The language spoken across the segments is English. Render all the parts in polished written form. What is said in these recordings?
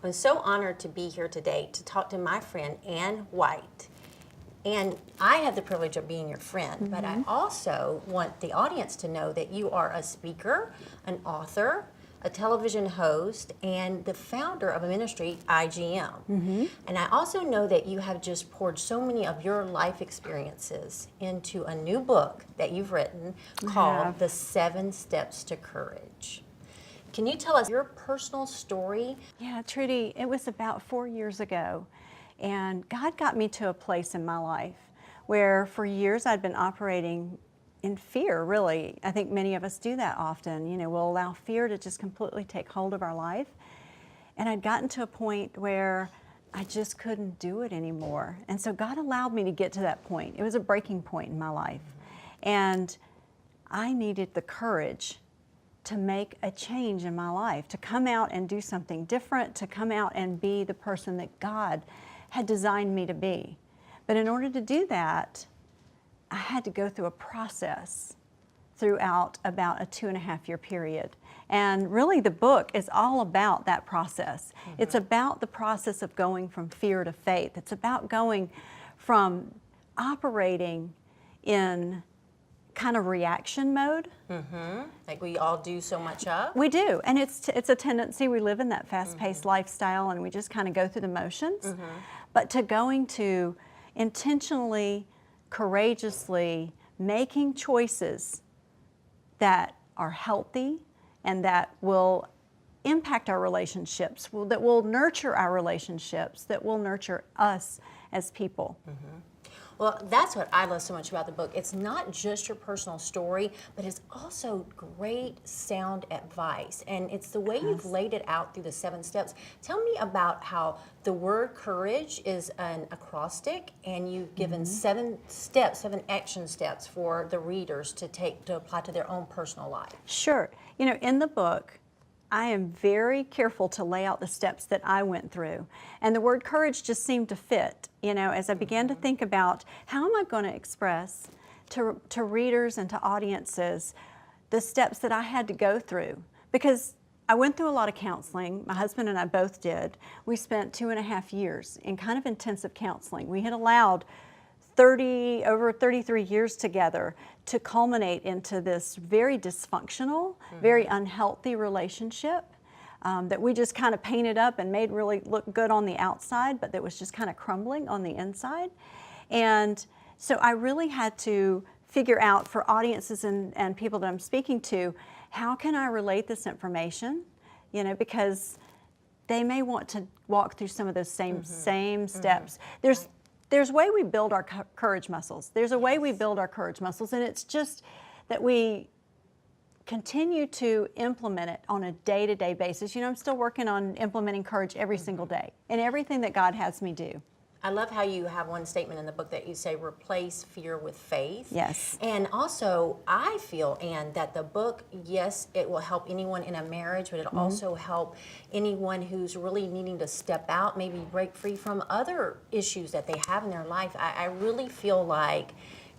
I'm so honored to be here today to talk to my friend Ann White. And I have the privilege of being your friend, but I also want the audience to know that you are a speaker, an author, a television host, and the founder of a ministry, IGM. And I also know that you have just poured so many of your life experiences into a new book that you've written called The 7 Steps to Courage. Can you tell us your personal story? Yeah, Trudy, it was about 4 years ago, and God got me to a place in my life where for years I'd been operating in fear, really. I think many of us do that often. You know, we'll allow fear to just completely take hold of our life. And I'd gotten to a point where I just couldn't do it anymore. And so God allowed me to get to that point. It was a breaking point in my life. And I needed the courage to make a change in my life, to come out and do something different, to come out and be the person that God had designed me to be. But in order to do that, I had to go through a process throughout about a 2.5-year period. And really the book is all about that process. It's about the process of going from fear to faith. It's about going from operating in kind of reaction mode. Like we all do so much of. We do, and it's a tendency. We live in that fast-paced lifestyle, and we just kind of go through the motions. But to going to intentionally, courageously making choices that are healthy and that will impact our relationships, that will nurture our relationships, that will nurture us as people. Well, that's what I love so much about the book. It's not just your personal story, but it's also great sound advice. And it's the way you've laid it out through the 7 steps. Tell me about how the word courage is an acrostic, and you've given 7 steps, 7 action steps for the readers to apply to their own personal life. Sure. You know, in the book, I am very careful to lay out the steps that I went through. And the word courage just seemed to fit, you know, as I began to think about how am I going to express to readers and to audiences the steps that I had to go through. Because I went through a lot of counseling. My husband and I both did. We spent 2.5 years in kind of intensive counseling. We had allowed over 33 years together to culminate into this very dysfunctional, very unhealthy relationship that we just kind of painted up and made really look good on the outside, but that was just kind of crumbling on the inside. And so I really had to figure out for audiences and people that I'm speaking to, how can I relate this information? You know, because they may want to walk through some of those same steps. There's a way we build our courage muscles. There's a way we build our courage muscles, and it's just that we continue to implement it on a day-to-day basis. You know, I'm still working on implementing courage every single day in everything that God has me do. I love how you have one statement in the book that you say, replace fear with faith. Yes. And also, I feel, Ann, that the book, yes, it will help anyone in a marriage, but it'll also help anyone who's really needing to step out, maybe break free from other issues that they have in their life. I really feel like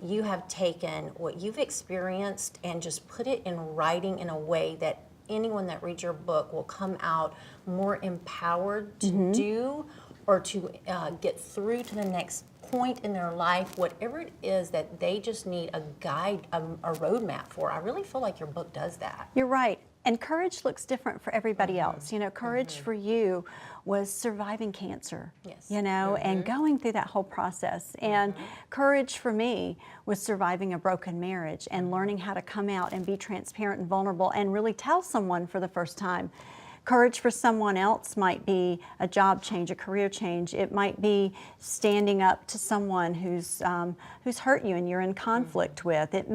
you have taken what you've experienced and just put it in writing in a way that anyone that reads your book will come out more empowered to do or to get through to the next point in their life, whatever it is that they just need a guide, a roadmap for. I really feel like your book does that. You're right. And courage looks different for everybody else. You know, courage for you was surviving cancer, you know, and going through that whole process. And courage for me was surviving a broken marriage and learning how to come out and be transparent and vulnerable and really tell someone for the first time. Courage for someone else might be a job change, a career change. It might be standing up to someone who's hurt you and you're in conflict with. It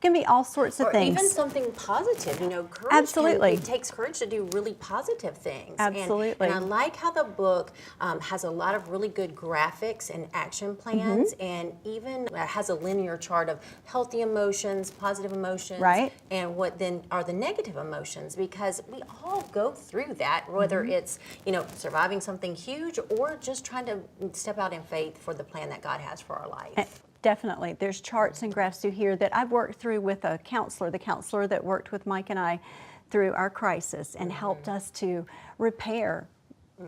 can be all sorts of things. Or even something positive. You know, courage. Absolutely. It takes courage to do really positive things. Absolutely. And I like how the book has a lot of really good graphics and action plans, and even has a linear chart of healthy emotions, positive emotions, right, and what then are the negative emotions, because we all go through that, whether it's, you know, surviving something huge or just trying to step out in faith for the plan that God has for our life. Definitely. There's charts and graphs through here that I've worked through with a counselor, the counselor that worked with Mike and I through our crisis and helped us to repair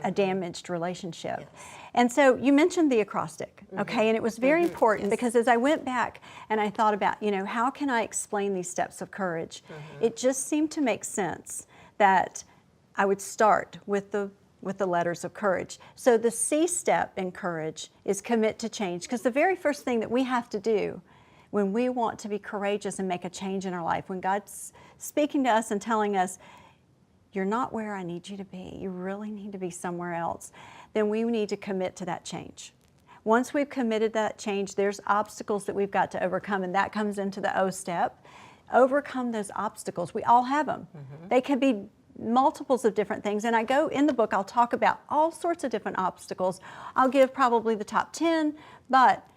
a damaged relationship. Yes. And so you mentioned the acrostic, okay, and it was very important because as I went back and I thought about, how can I explain these steps of courage? It just seemed to make sense that I would start with the letters of courage. So the C step in courage is commit to change, because the very first thing that we have to do when we want to be courageous and make a change in our life, when God's speaking to us and telling us, you're not where I need you to be, you really need to be somewhere else, then we need to commit to that change. Once we've committed that change, there's obstacles that we've got to overcome, and that comes into the O step. Overcome those obstacles. We all have them. They could be multiples of different things, and I go in the book, I'll talk about all sorts of different obstacles. I'll give probably the top 10, but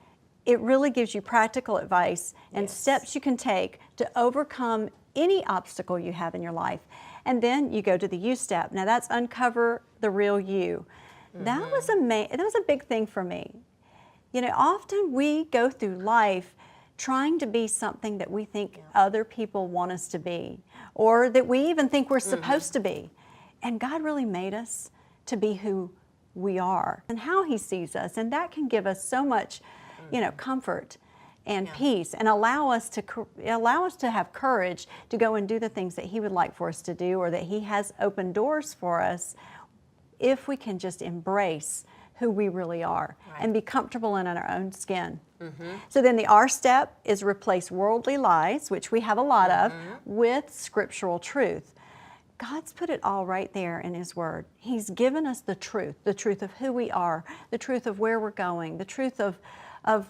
it really gives you practical advice and steps you can take to overcome any obstacle you have in your life. And then you go to the U step. Now that's uncover the real you. That was a big thing for me. Often we go through life trying to be something that we think other people want us to be, or that we even think we're supposed to be. And God really made us to be who we are and how He sees us. And that can give us so much, comfort and peace, and allow us to have courage to go and do the things that He would like for us to do, or that He has opened doors for us, if we can just embrace who we really are and be comfortable in our own skin. So then the R step is replace worldly lies, which we have a lot of, with scriptural truth. God's put it all right there in His Word. He's given us the truth of who we are, the truth of where we're going, the truth of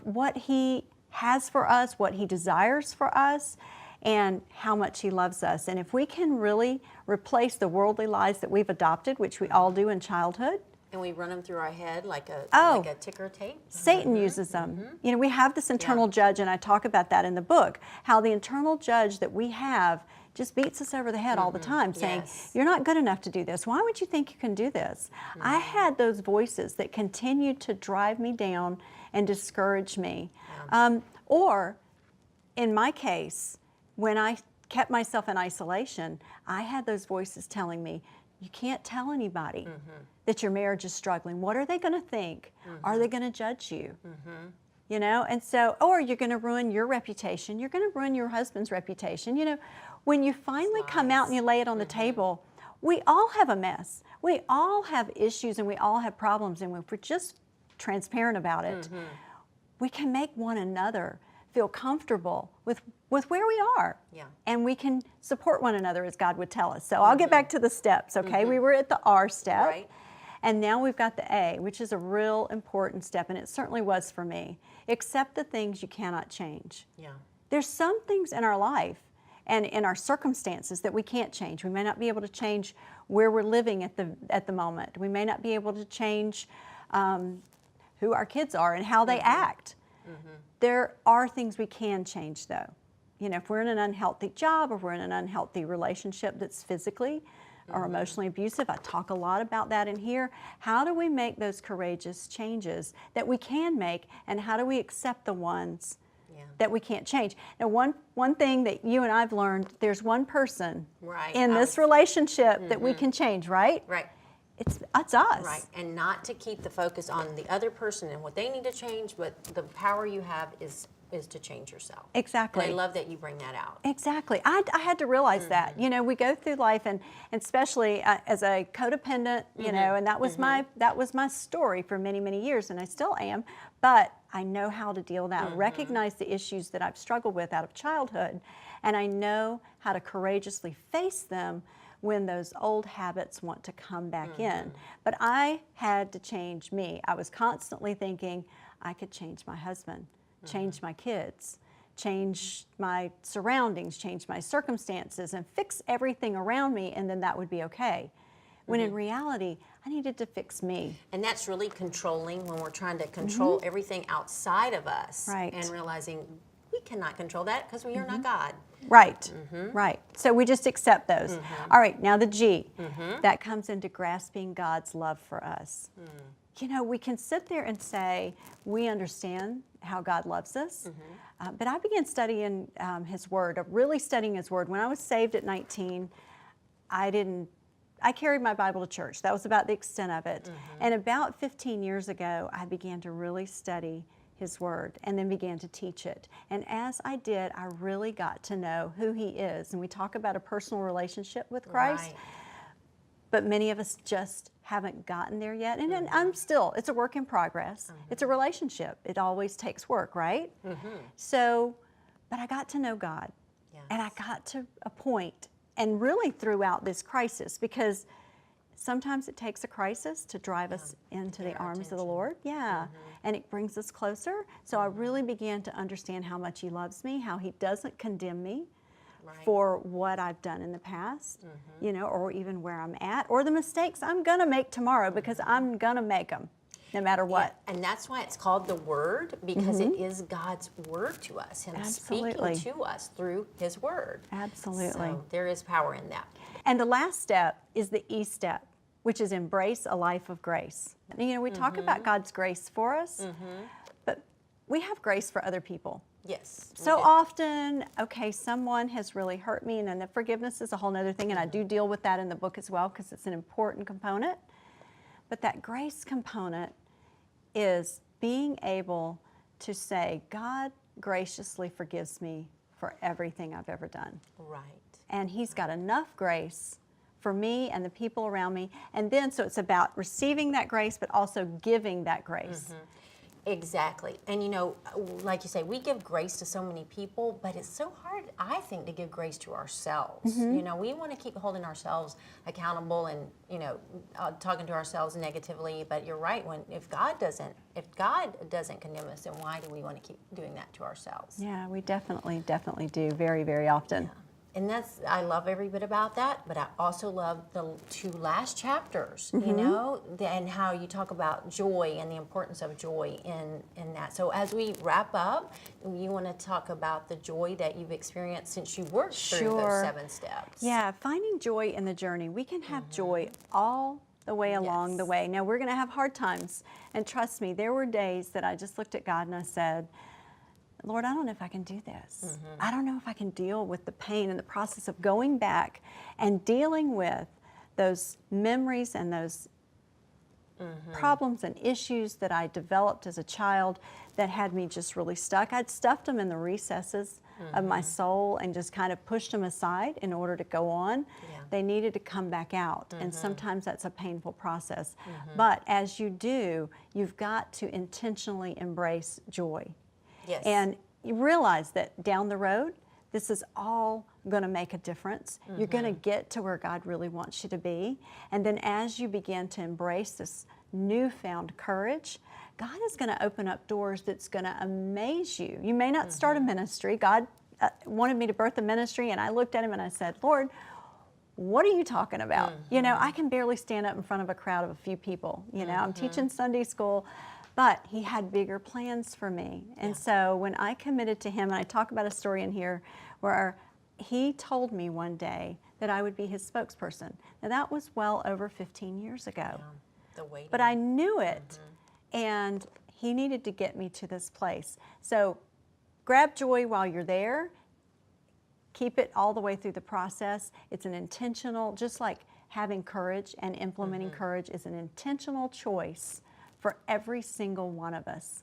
what He has for us, what He desires for us, and how much He loves us. And if we can really replace the worldly lies that we've adopted, which we all do in childhood, and we run them through our head like a ticker tape. Satan uses them. We have this internal judge, and I talk about that in the book, how the internal judge that we have just beats us over the head all the time, saying, you're not good enough to do this. Why would you think you can do this? I had those voices that continued to drive me down and discourage me. Or, in my case, when I kept myself in isolation, I had those voices telling me, you can't tell anybody that your marriage is struggling. What are they going to think? Are they going to judge you? And so, or you're going to ruin your reputation. You're going to ruin your husband's reputation. When you finally come out and you lay it on the table, we all have a mess. We all have issues and we all have problems. And if we're just transparent about it, we can make one another feel comfortable with where we are. And we can support one another as God would tell us. So I'll get back to the steps, okay? We were at the R step. And now we've got the A, which is a real important step, and it certainly was for me. Accept the things you cannot change. There's some things in our life and in our circumstances that we can't change. We may not be able to change where we're living at the moment. We may not be able to change who our kids are and how they act. There are things we can change, though. If we're in an unhealthy job, or we're in an unhealthy relationship that's physically or emotionally abusive, I talk a lot about that in here. How do we make those courageous changes that we can make, and how do we accept the ones that we can't change? Now, one thing that you and I've learned, there's one person in this relationship that we can change, right? It's us. And not to keep the focus on the other person and what they need to change, but the power you have is to change yourself. Exactly. And I love that you bring that out. Exactly. I had to realize that. We go through life, and especially as a codependent, and that was my story for many, many years, and I still am. But I know how to deal with that. Recognize the issues that I've struggled with out of childhood, and I know how to courageously face them when those old habits want to come back in. But I had to change me. I was constantly thinking I could change my husband, change my kids, change my surroundings, change my circumstances, and fix everything around me, and then that would be okay. When in reality, I needed to fix me. And that's really controlling, when we're trying to control everything outside of us. And realizing we cannot control that because we are not God. Right. So we just accept those. All right, now the G. That comes into grasping God's love for us. We can sit there and say, we understand how God loves us, but I began studying His Word, really studying His Word. When I was saved at 19, I didn't I carried my Bible to church. That was about the extent of it. And about 15 years ago, I began to really study His Word and then began to teach it. And as I did, I really got to know who He is. And we talk about a personal relationship with Christ, Right. but many of us just haven't gotten there yet. And then it's a work in progress. It's a relationship. It always takes work, right? So, but I got to know God. And I got to a point, and really throughout this crisis, because sometimes it takes a crisis to drive us into the arms of the Lord. And it brings us closer. So I really began to understand how much He loves me, how He doesn't condemn me for what I've done in the past, you know, or even where I'm at, or the mistakes I'm going to make tomorrow, because I'm going to make them no matter what. And that's why it's called the Word, because it is God's Word to us, Him Absolutely. speaking to us through His Word. Absolutely. So there is power in that. And the last step is the E step, which is embrace a life of grace. You know, we talk about God's grace for us, but we have grace for other people. Yes. we So do. often, okay, someone has really hurt me, and then the forgiveness is a whole other thing, and I do deal with that in the book as well, because it's an important component. But that grace component is being able to say, God graciously forgives me for everything I've ever done. Right. And He's got enough grace for me and the people around me. And then, so it's about receiving that grace, but also giving that grace. Exactly. And you know, like you say, we give grace to so many people, but it's so hard, I think, to give grace to ourselves. You know, we want to keep holding ourselves accountable and, you know, talking to ourselves negatively. But you're right. If God doesn't condemn us, then why do we want to keep doing that to ourselves? Yeah, we definitely do very, very often. And I love every bit about that, but I also love the 2 last chapters, you know, and how you talk about joy and the importance of joy in that. So as we wrap up, you want to talk about the joy that you've experienced since you worked through those 7 steps. Yeah, finding joy in the journey. We can have joy all the way along the way. Now, we're going to have hard times, and trust me, there were days that I just looked at God and I said, Lord, I don't know if I can do this. I don't know if I can deal with the pain and the process of going back and dealing with those memories and those problems and issues that I developed as a child that had me just really stuck. I'd stuffed them in the recesses of my soul and just kind of pushed them aside in order to go on. They needed to come back out, and sometimes that's a painful process. But as you do, you've got to intentionally embrace joy. Yes. And you realize that down the road, this is all going to make a difference. You're going to get to where God really wants you to be. And then as you begin to embrace this newfound courage, God is going to open up doors that's going to amaze you. You may not start a ministry. God wanted me to birth a ministry, and I looked at Him and I said, Lord, what are you talking about? You know, I can barely stand up in front of a crowd of a few people. You know, I'm teaching Sunday school. But He had bigger plans for me. And so when I committed to Him, and I talk about a story in here where He told me one day that I would be His spokesperson. Now that was well over 15 years ago. The waiting. But I knew it, and He needed to get me to this place. So grab joy while you're there. Keep it all the way through the process. It's an intentional, just like having courage and implementing courage is an intentional choice for every single one of us.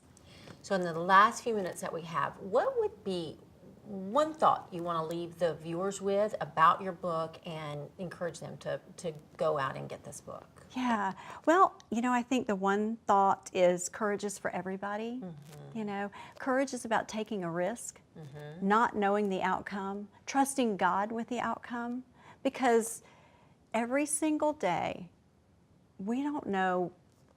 So in the last few minutes that we have, what would be one thought you want to leave the viewers with about your book and encourage them to go out and get this book? Yeah, well, you know, I think the one thought is courage is for everybody. You know, courage is about taking a risk, not knowing the outcome, trusting God with the outcome, because every single day, we don't know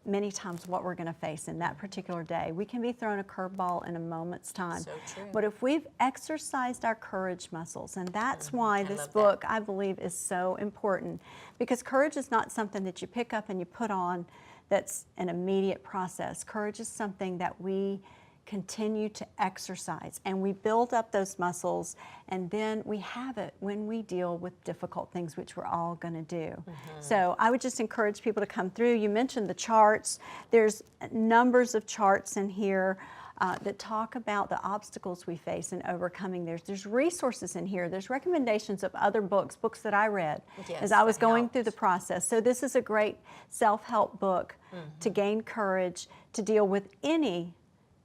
many times what we're going to face in that particular day. We can be thrown a curveball in a moment's time. So true. But if we've exercised our courage muscles, and that's why this book, I believe, is so important, because courage is not something that you pick up and you put on that's an immediate process. Courage is something that we continue to exercise, and we build up those muscles, and then we have it when we deal with difficult things, which we're all going to do. So I would just encourage people to come through. You mentioned the charts. There's numbers of charts in here. that talk about the obstacles we face and overcoming. There's resources in here. There's recommendations of other books that I read Yes, as I was that going helps. through the process. So this is a great self-help book to gain courage to deal with any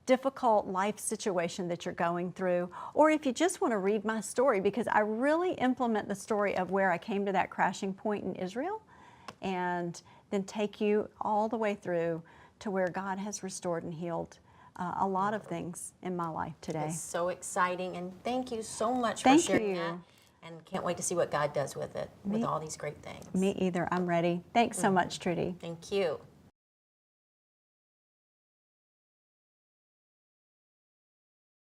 difficult life situation that you're going through, or if you just want to read my story, because I really implement the story of where I came to that crashing point in Israel, and then take you all the way through to where God has restored and healed a lot of things in my life today. It's so exciting, and thank you so much Thank for sharing you. that. And can't wait to see what God does with it, with all these great things. Me either. I'm ready. Thanks so much, Trudy. Thank you.